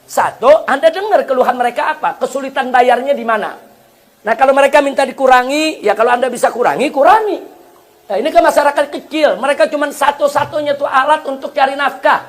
Satu, Anda dengar keluhan mereka apa? Kesulitan bayarnya di mana? Nah, kalau mereka minta dikurangi, ya kalau Anda bisa kurangi, kurangi. Nah, ini kan masyarakat kecil. Mereka cuma satu-satunya tuh alat untuk cari nafkah.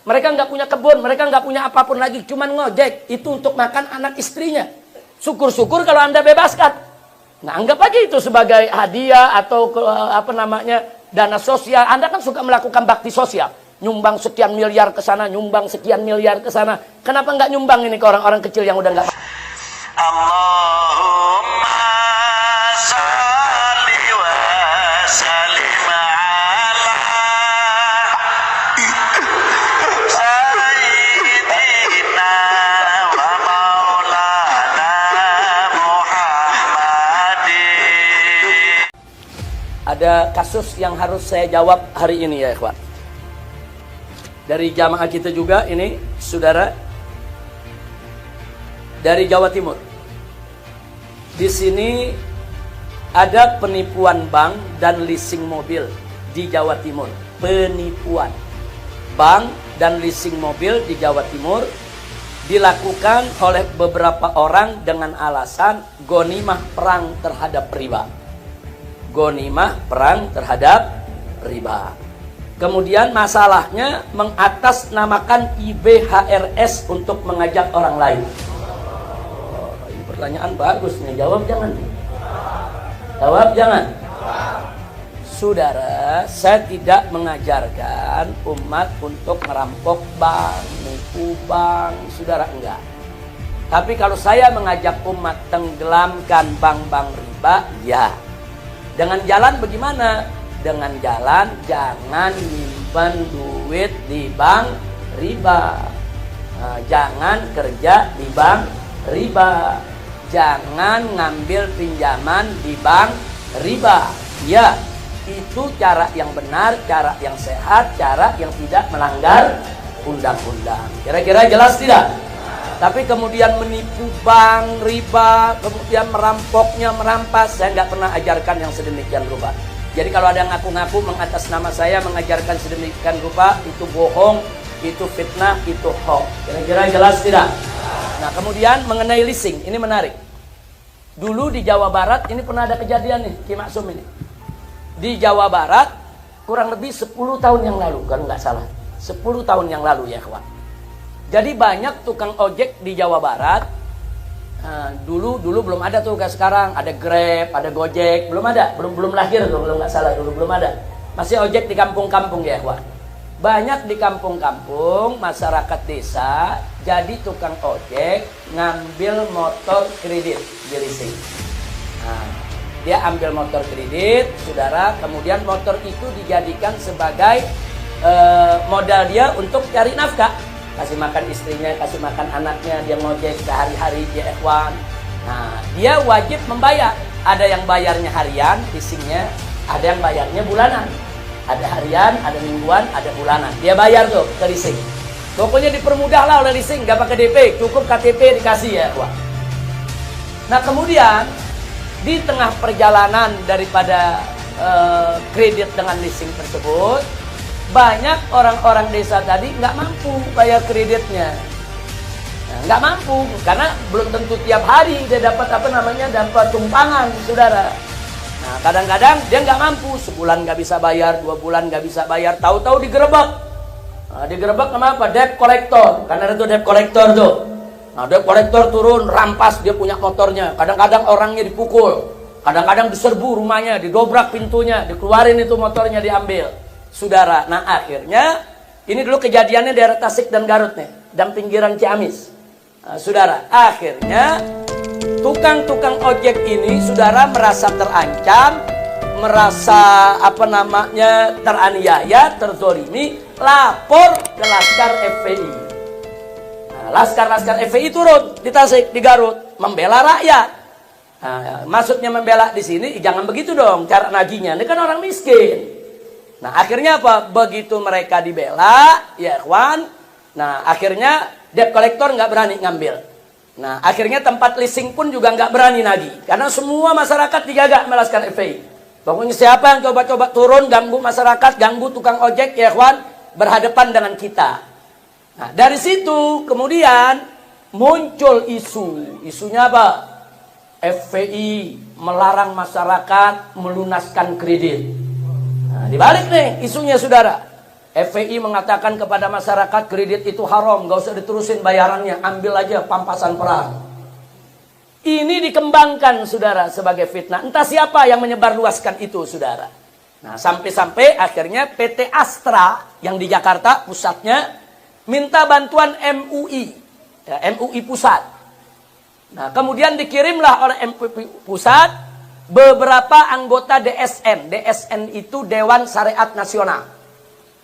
Mereka nggak punya kebun, mereka nggak punya apapun lagi. Cuma ngojek. Itu untuk makan anak istrinya. Syukur-syukur kalau Anda bebaskan. Nah, anggap aja itu sebagai hadiah atau dana sosial. Anda kan suka melakukan bakti sosial. Nyumbang sekian miliar ke sana, nyumbang sekian miliar ke sana. Kenapa nggak nyumbang ini ke orang-orang kecil yang udah nggak? Allahumma salli wa sallim ala sayyidina wa maulana Muhammadin. Ada kasus yang harus saya jawab hari ini ya ikhwan. Dari jamaah kita juga ini, saudara, dari Jawa Timur. Di sini ada penipuan bank dan leasing mobil di Jawa Timur. Penipuan bank dan leasing mobil di Jawa Timur dilakukan oleh beberapa orang dengan alasan ghanimah perang terhadap riba. Ghanimah perang terhadap riba. Kemudian masalahnya mengatasnamakan IBHRS untuk mengajak orang lain. Oh, ini pertanyaan bagus nih. Jawab jangan. Jawab jangan. Saudara, saya tidak mengajarkan umat untuk merampok bank, menipu bank. Saudara, enggak. Tapi kalau saya mengajak umat tenggelamkan bank-bank riba, ya. Dengan jalan bagaimana? Dengan jalan jangan nyimpan duit di bank riba. Nah, jangan kerja di bank riba. Jangan ngambil pinjaman di bank riba. Ya, itu cara yang benar, cara yang sehat, cara yang tidak melanggar undang-undang. Kira-kira jelas tidak? Tapi kemudian menipu bank riba, kemudian merampoknya, merampas, saya nggak pernah ajarkan yang sedemikian rupa. Jadi kalau ada yang ngaku-ngaku mengatas nama saya mengajarkan sedemikian rupa, itu bohong, itu fitnah, itu hoax. Kira-kira jelas tidak? Nah, kemudian mengenai leasing, ini menarik. Dulu di Jawa Barat, ini pernah ada kejadian nih, Ki Maksum ini. Di Jawa Barat, kurang lebih 10 tahun yang lalu, kalau nggak salah. 10 tahun yang lalu ya kawan. Jadi banyak tukang ojek di Jawa Barat. Nah, dulu belum ada tuh kayak sekarang, ada Grab, ada Gojek, belum ada, belum lahir tuh, belum nggak salah, dulu belum ada. Masih ojek di kampung-kampung ya, kawan. Banyak di kampung-kampung masyarakat desa jadi tukang ojek ngambil motor kredit di leasing. Nah, dia ambil motor kredit, saudara, kemudian motor itu dijadikan sebagai modal dia untuk cari nafkah. Kasih makan istrinya, kasih makan anaknya, dia ngojek sehari-hari, dia F1. Nah, dia wajib membayar. Ada yang bayarnya harian, leasingnya, ada yang bayarnya bulanan. Ada harian, ada mingguan, ada bulanan. Dia bayar tuh ke leasing. Pokoknya dipermudahlah oleh leasing, nggak pakai DP, cukup KTP dikasih ya, F1. Nah, kemudian di tengah perjalanan daripada kredit dengan leasing tersebut, banyak orang-orang desa tadi nggak mampu bayar kreditnya. Nah, nggak mampu karena belum tentu tiap hari dia dapat dapat tumpangan, saudara. Nah, kadang-kadang dia nggak mampu, sebulan nggak bisa bayar, 2 bulan nggak bisa bayar, tahu-tahu digerebek. Nah, digerebek sama apa? Debt collector. Karena ada tuh debt collector tuh. Nah, debt collector turun, rampas dia punya motornya. Kadang-kadang orangnya dipukul, kadang-kadang diserbu rumahnya, didobrak pintunya, dikeluarin itu motornya, diambil. Saudara, nah akhirnya ini dulu kejadiannya daerah Tasik dan Garut nih, dan pinggiran Ciamis. Nah, saudara, akhirnya tukang-tukang ojek ini, saudara, merasa terancam, merasa teraniaya, terzolimi, lapor ke Laskar FPI. Nah, Laskar FPI turun di Tasik, di Garut, membela rakyat. Nah, maksudnya membela di sini, jangan begitu dong cara naginya. Ini kan orang miskin. Nah, akhirnya apa? Begitu mereka dibela, ya kawan. Nah, akhirnya debt collector nggak berani ngambil. Nah, akhirnya tempat leasing pun juga nggak berani lagi. Karena semua masyarakat dijaga Laskar FPI. Pokoknya siapa yang coba-coba turun, ganggu masyarakat, ganggu tukang ojek, ya kawan, berhadapan dengan kita. Nah, dari situ kemudian muncul isunya apa? FPI melarang masyarakat melunaskan kredit. Nah, dibalik nih isunya saudara. FPI mengatakan kepada masyarakat kredit itu haram, gak usah diterusin bayarannya, ambil aja pampasan perang. Ini dikembangkan saudara sebagai fitnah. Entah siapa yang menyebarluaskan itu saudara. Nah, sampai-sampai akhirnya PT Astra yang di Jakarta pusatnya minta bantuan MUI, ya, MUI pusat. Nah, kemudian dikirimlah oleh MUI pusat beberapa anggota DSN. DSN itu Dewan Syariat Nasional.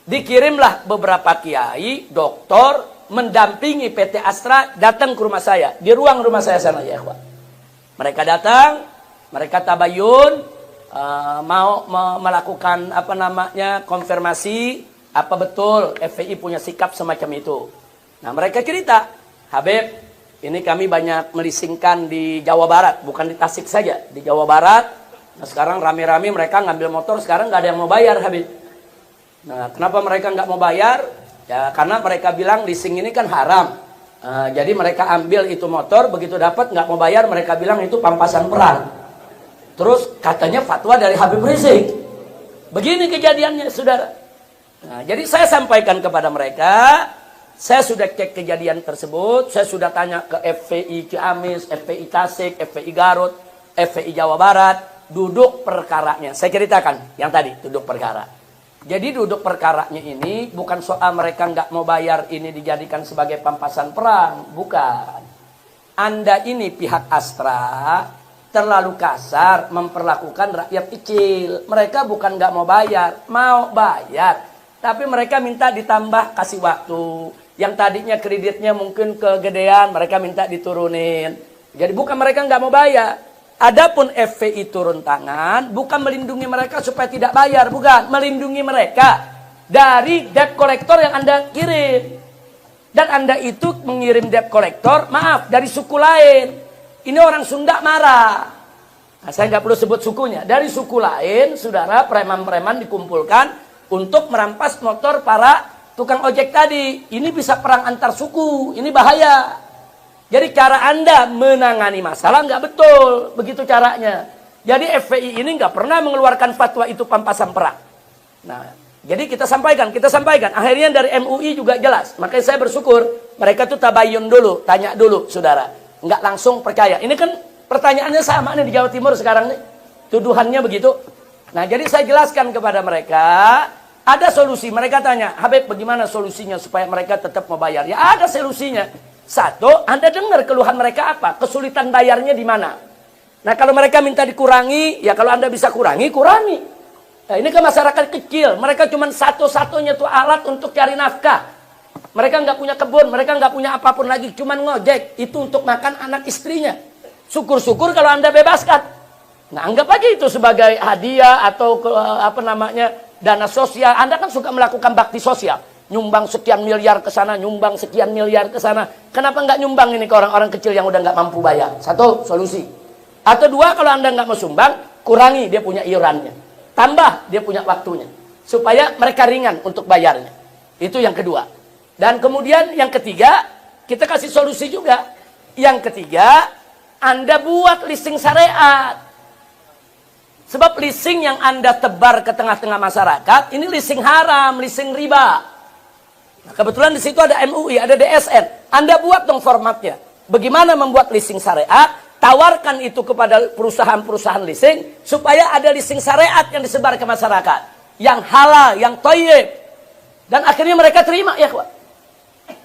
Dikirimlah beberapa kiai, doktor, mendampingi PT Astra datang ke rumah saya. Di ruang rumah saya sana ya ikhwan. Mereka datang, mereka tabayun, mau melakukan konfirmasi, apa betul FPI punya sikap semacam itu. Nah mereka cerita, Habib, ini kami banyak melisingkan di Jawa Barat, bukan di Tasik saja, di Jawa Barat. Nah sekarang rame-rame mereka ngambil motor, sekarang nggak ada yang mau bayar Habib. Nah, kenapa mereka nggak mau bayar? Ya, karena mereka bilang leasing ini kan haram. Jadi mereka ambil itu motor, begitu dapat nggak mau bayar, mereka bilang itu pampasan perang. Terus katanya fatwa dari Habib Rizik. Begini kejadiannya, saudara. Nah, jadi saya sampaikan kepada mereka, saya sudah cek kejadian tersebut, saya sudah tanya ke FPI Ciamis, FPI Tasik, FPI Garut, FPI Jawa Barat, duduk perkaranya. Saya ceritakan yang tadi, duduk perkara. Jadi duduk perkaranya ini bukan soal mereka nggak mau bayar ini dijadikan sebagai pampasan perang. Bukan. Anda ini pihak Astra terlalu kasar memperlakukan rakyat kecil. Mereka bukan nggak mau bayar. Mau bayar. Tapi mereka minta ditambah kasih waktu. Yang tadinya kreditnya mungkin kegedean, mereka minta diturunin. Jadi bukan mereka nggak mau bayar. Adapun FPI turun tangan, bukan melindungi mereka supaya tidak bayar, bukan. Melindungi mereka dari debt collector yang Anda kirim. Dan Anda itu mengirim debt collector, maaf, dari suku lain. Ini orang Sunda marah. Nah, saya nggak perlu sebut sukunya. Dari suku lain, saudara, preman-preman dikumpulkan untuk merampas motor para tukang ojek tadi. Ini bisa perang antar suku, ini bahaya. Jadi cara Anda menangani masalah nggak betul, begitu caranya. Jadi FPI ini nggak pernah mengeluarkan fatwa itu pampasan perang. Nah, jadi kita sampaikan. Akhirnya dari MUI juga jelas. Makanya saya bersyukur mereka tuh tabayun dulu, tanya dulu, saudara. Nggak langsung percaya. Ini kan pertanyaannya sama nih di Jawa Timur sekarang nih. Tuduhannya begitu. Nah, jadi saya jelaskan kepada mereka. Ada solusi. Mereka tanya, Habib bagaimana solusinya supaya mereka tetap mau bayar? Ya ada solusinya. Satu, Anda dengar keluhan mereka apa? Kesulitan bayarnya di mana? Nah, kalau mereka minta dikurangi, ya kalau Anda bisa kurangi. Nah, ini kan masyarakat kecil. Mereka cuma satu-satunya tuh alat untuk cari nafkah. Mereka nggak punya kebun, mereka nggak punya apapun lagi. Cuma ngojek. Itu untuk makan anak istrinya. Syukur-syukur kalau Anda bebaskan. Nah, anggap aja itu sebagai hadiah atau dana sosial. Anda kan suka melakukan bakti sosial. Nyumbang sekian miliar ke sana, nyumbang sekian miliar ke sana. Kenapa nggak nyumbang ini ke orang-orang kecil yang udah nggak mampu bayar? Satu, solusi. Atau dua, kalau Anda nggak mau sumbang, kurangi dia punya iurannya. Tambah dia punya waktunya. Supaya mereka ringan untuk bayarnya. Itu yang kedua. Dan kemudian yang ketiga, kita kasih solusi juga. Yang ketiga, Anda buat leasing syariat. Sebab leasing yang Anda tebar ke tengah-tengah masyarakat, ini leasing haram, leasing riba. Nah, kebetulan di situ ada MUI, ada DSN. Anda buat dong formatnya. Bagaimana membuat leasing syariat? Tawarkan itu kepada perusahaan-perusahaan leasing supaya ada leasing syariat yang disebar ke masyarakat, yang halal, yang thayyib. Dan akhirnya mereka terima, ya kawan.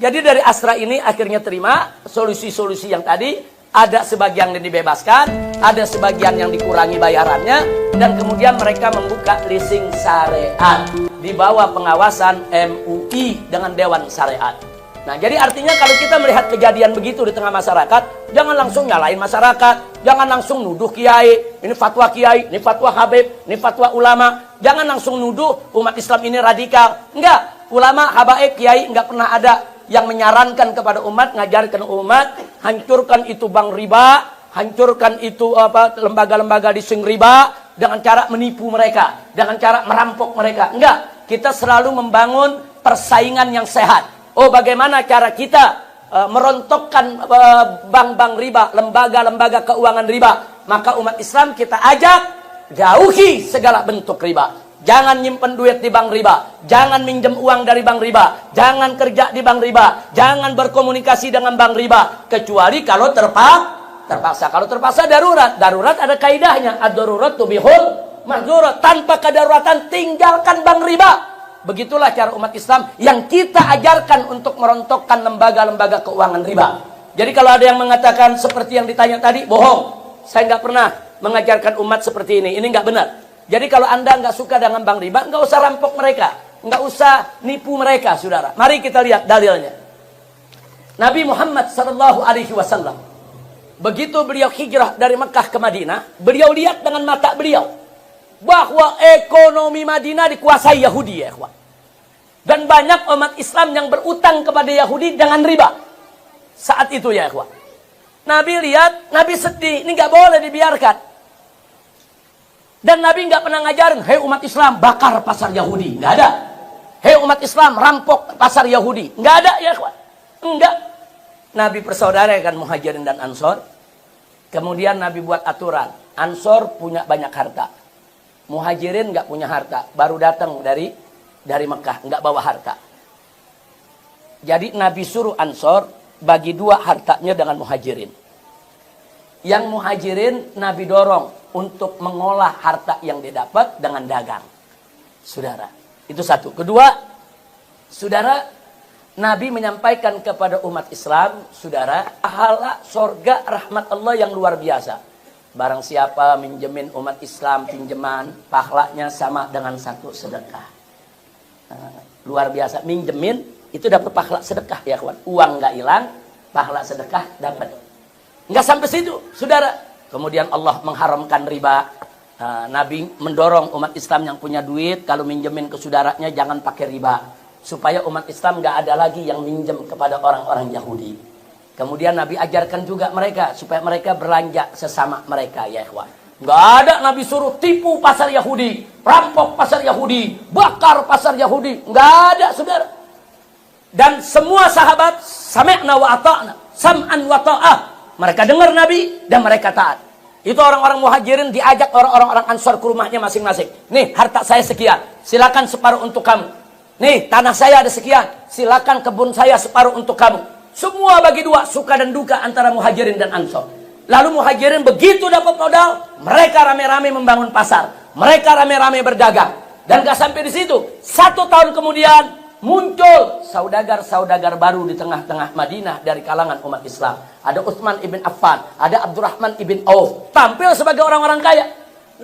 Jadi dari Astra ini akhirnya terima solusi-solusi yang tadi. Ada sebagian yang dibebaskan, ada sebagian yang dikurangi bayarannya, dan kemudian mereka membuka leasing syariat di bawah pengawasan MUI dengan Dewan Syariat. Nah, jadi artinya kalau kita melihat kejadian begitu di tengah masyarakat, jangan langsung nyalain masyarakat, jangan langsung nuduh kiai, ini fatwa kiai, ini fatwa Habib, ini fatwa ulama. Jangan langsung nuduh umat Islam ini radikal. Enggak, ulama, habaib, kiai enggak pernah ada yang menyarankan kepada umat, ngajarkan umat, hancurkan itu bank riba, hancurkan itu lembaga-lembaga leasing riba dengan cara menipu mereka, dengan cara merampok mereka. Enggak, kita selalu membangun persaingan yang sehat. Oh, bagaimana cara kita merontokkan bank-bank riba, lembaga-lembaga keuangan riba. Maka umat Islam kita ajak, jauhi segala bentuk riba. Jangan nyimpen duit di bank riba, jangan minjem uang dari bank riba, jangan kerja di bank riba, jangan berkomunikasi dengan bank riba, kecuali kalau terpaksa. Kalau terpaksa darurat ada kaidahnya, ad-darurat tubihul mahzurat. Tanpa kedaruratan tinggalkan bank riba. Begitulah cara umat Islam yang kita ajarkan untuk merontokkan lembaga-lembaga keuangan riba. Jadi kalau ada yang mengatakan seperti yang ditanya tadi, bohong. Saya nggak pernah mengajarkan umat seperti ini. Ini nggak benar. Jadi kalau Anda nggak suka dengan bank riba, nggak usah rampok mereka. Nggak usah nipu mereka, saudara. Mari kita lihat dalilnya. Nabi Muhammad SAW, begitu beliau hijrah dari Mekah ke Madinah, beliau lihat dengan mata beliau bahwa ekonomi Madinah dikuasai Yahudi, ya ikhwan. Dan banyak umat Islam yang berutang kepada Yahudi dengan riba. Saat itu, ya ikhwan. Nabi lihat, Nabi sedih, ini nggak boleh dibiarkan. Dan Nabi nggak pernah ngajarin, hei umat Islam bakar pasar Yahudi, nggak ada. Hei umat Islam rampok pasar Yahudi, nggak ada, ya ikhwan. Enggak. Nabi persaudarakan Muhajirin dan Ansor. Kemudian Nabi buat aturan, Ansor punya banyak harta, Muhajirin nggak punya harta, baru datang dari Mekah, nggak bawa harta. Jadi Nabi suruh Ansor bagi dua hartanya dengan Muhajirin. Yang Muhajirin Nabi dorong untuk mengolah harta yang didapat dengan dagang. Saudara, itu satu. Kedua, saudara, Nabi menyampaikan kepada umat Islam, saudara, pahala sorga rahmat Allah yang luar biasa. Barang siapa minjemin umat Islam pinjaman, pahalanya sama dengan satu sedekah. Luar biasa, minjemin itu dapat pahala sedekah, ya kawan. Uang nggak hilang, pahala sedekah dapat. Nggak sampai situ, saudara. Kemudian Allah mengharamkan riba. Nabi mendorong umat Islam yang punya duit, kalau minjemin ke saudaranya jangan pakai riba. Supaya umat Islam nggak ada lagi yang minjem kepada orang-orang Yahudi. Kemudian Nabi ajarkan juga mereka, supaya mereka belanja sesama mereka, ya ikhwan. Nggak ada Nabi suruh tipu pasar Yahudi, rampok pasar Yahudi, bakar pasar Yahudi. Nggak ada, saudara. Dan semua sahabat, sami'na wa ata'na, sam'an wa ta'ah. Mereka dengar Nabi dan mereka taat. Itu orang-orang Muhajirin diajak orang-orang Ansor ke rumahnya masing-masing. Nih, harta saya sekian, silakan separuh untuk kamu. Nih, tanah saya ada sekian, silakan kebun saya separuh untuk kamu. Semua bagi dua, suka dan duka antara Muhajirin dan Ansor. Lalu Muhajirin begitu dapat modal, mereka rame-rame membangun pasar. Mereka rame-rame berdagang. Dan gak sampai di situ. 1 tahun kemudian, muncul saudagar-saudagar baru di tengah-tengah Madinah dari kalangan umat Islam. Ada Utsman ibn Affan, ada Abdurrahman ibn Auf, tampil sebagai orang-orang kaya.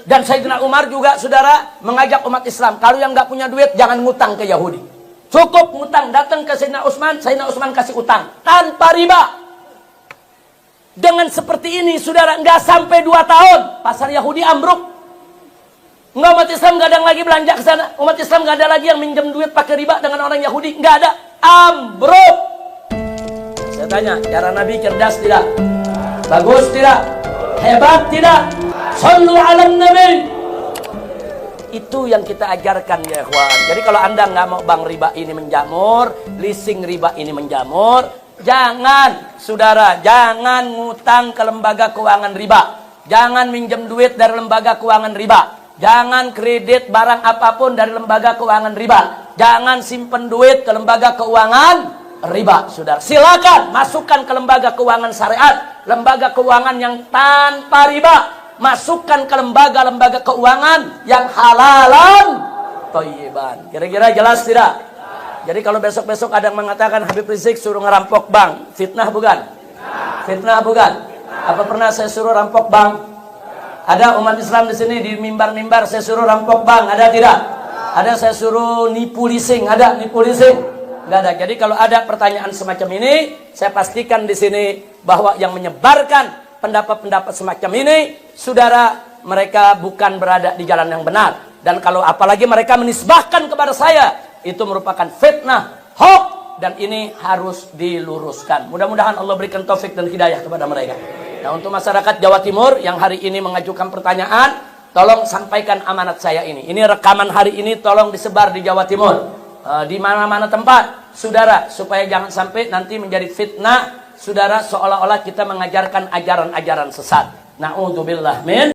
Dan Sayyidina Umar juga, saudara, mengajak umat Islam, kalau yang nggak punya duit jangan ngutang ke Yahudi. Cukup ngutang, datang ke Sayyidina Utsman kasih utang tanpa riba. Dengan seperti ini, saudara, nggak sampai 2 tahun pasar Yahudi ambruk. Nggak, umat Islam nggak ada yang lagi belanja ke sana. Umat Islam nggak ada lagi yang minjem duit pakai riba dengan orang Yahudi. Nggak ada. Ambruk. Saya tanya, cara Nabi cerdas tidak? Bagus tidak? Hebat tidak? Sallu ala Nabi. Itu yang kita ajarkan, ya ikhwan. Jadi kalau Anda nggak mau bank riba ini menjamur, leasing riba ini menjamur, jangan, saudara, jangan ngutang ke lembaga keuangan riba. Jangan minjem duit dari lembaga keuangan riba. Jangan kredit barang apapun dari lembaga keuangan riba. Jangan simpen duit ke lembaga keuangan riba, saudara. Silakan masukkan ke lembaga keuangan syariat, lembaga keuangan yang tanpa riba. Masukkan ke lembaga-lembaga keuangan yang halalan thayyiban. Kira-kira jelas tidak? Jadi kalau besok-besok ada yang mengatakan Habib Rizik suruh ngerampok bank, fitnah bukan? Fitnah bukan? Apa pernah saya suruh rampok bank? Ada umat Islam di sini di mimbar-mimbar saya suruh rampok bank, ada tidak? Ada saya suruh nipu leasing, ada nipu leasing? Enggak ada. Jadi kalau ada pertanyaan semacam ini, saya pastikan di sini bahwa yang menyebarkan pendapat-pendapat semacam ini, saudara, mereka bukan berada di jalan yang benar. Dan kalau apalagi mereka menisbahkan kepada saya, itu merupakan fitnah, hoax, dan ini harus diluruskan. Mudah-mudahan Allah berikan taufik dan hidayah kepada mereka. Nah, untuk masyarakat Jawa Timur yang hari ini mengajukan pertanyaan, tolong sampaikan amanat saya ini. Ini rekaman hari ini tolong disebar di Jawa Timur. Di mana-mana tempat. saudara, supaya jangan sampai nanti menjadi fitnah, saudara, seolah-olah kita mengajarkan ajaran-ajaran sesat. Na'udzubillah min